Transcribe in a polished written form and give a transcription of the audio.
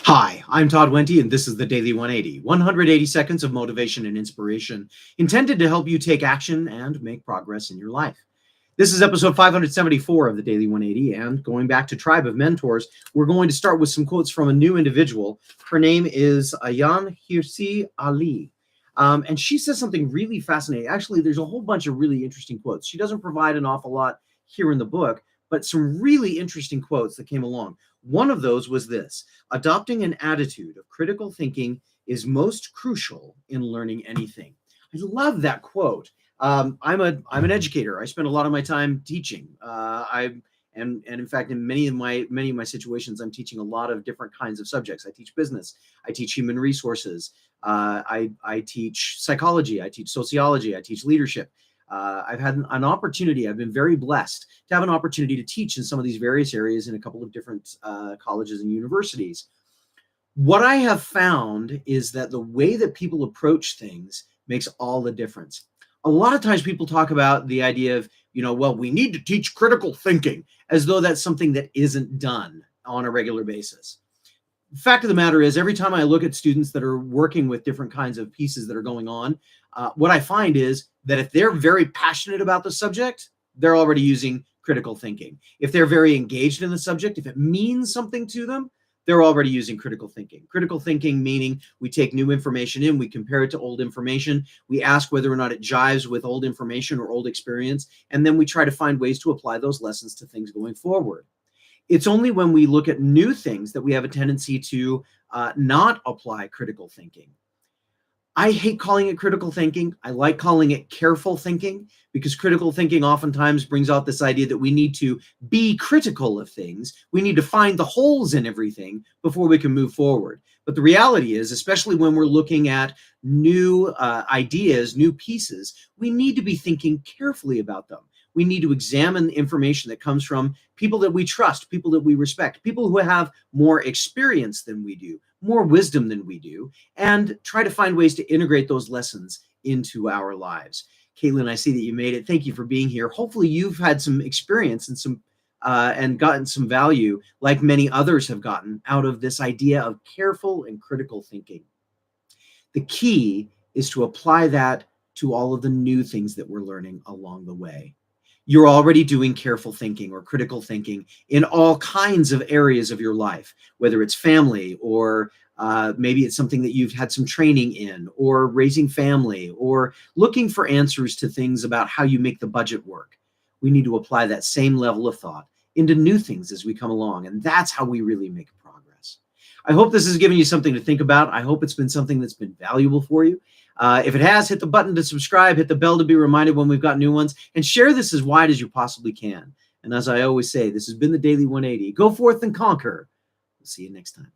Hi, I'm Todd Wente, and this is the Daily 180, 180 seconds of motivation and inspiration intended to help you take action and make progress in your life. This is episode 574 of the Daily 180, and going back to Tribe of Mentors, we're going to start with some quotes from a new individual. Her name is Ayaan Hirsi Ali. And she says something really fascinating. Actually, there's a whole bunch of really interesting quotes. She doesn't provide an awful lot here in the book, but some really interesting quotes that came along. One of those was this: adopting an attitude of critical thinking is most crucial in learning anything. I love that quote. I'm an educator. I spend a lot of my time teaching. And in fact, in many of my situations, I'm teaching a lot of different kinds of subjects. I teach business. I teach human resources. I teach psychology. I teach sociology. I teach leadership. I've had an opportunity. I've been very blessed to have an opportunity to teach in some of these various areas in a couple of different colleges and universities. What I have found is that the way that people approach things makes all the difference. A lot of times people talk about the idea of, well, we need to teach critical thinking, as though that's something that isn't done on a regular basis. The fact of the matter is, every time I look at students that are working with different kinds of pieces that are going on, what I find is that if they're very passionate about the subject, they're already using critical thinking. If they're very engaged in the subject, if it means something to them, they're already using critical thinking. Critical thinking meaning we take new information in, we compare it to old information, we ask whether or not it jives with old information or old experience, and then we try to find ways to apply those lessons to things going forward. It's only when we look at new things that we have a tendency to not apply critical thinking. I hate calling it critical thinking. I like calling it careful thinking, because critical thinking oftentimes brings out this idea that we need to be critical of things. We need to find the holes in everything before we can move forward. But the reality is, especially when we're looking at new ideas, new pieces, we need to be thinking carefully about them. We need to examine the information that comes from people that we trust, people that we respect, people who have more experience than we do, more wisdom than we do, and try to find ways to integrate those lessons into our lives. Caitlin, I see that you made it. Thank you for being here. Hopefully you've had some experience and gotten some value, like many others have gotten, out of this idea of careful and critical thinking. The key is to apply that to all of the new things that we're learning along the way. You're already doing careful thinking or critical thinking in all kinds of areas of your life, whether it's family, or maybe it's something that you've had some training in, or raising family, or looking for answers to things about how you make the budget work. We need to apply that same level of thought into new things as we come along, and that's how we really make progress. I hope this has given you something to think about. I hope it's been something that's been valuable for you. If it has, hit the button to subscribe, hit the bell to be reminded when we've got new ones, and share this as wide as you possibly can. And as I always say, this has been the Daily 180. Go forth and conquer. We'll see you next time.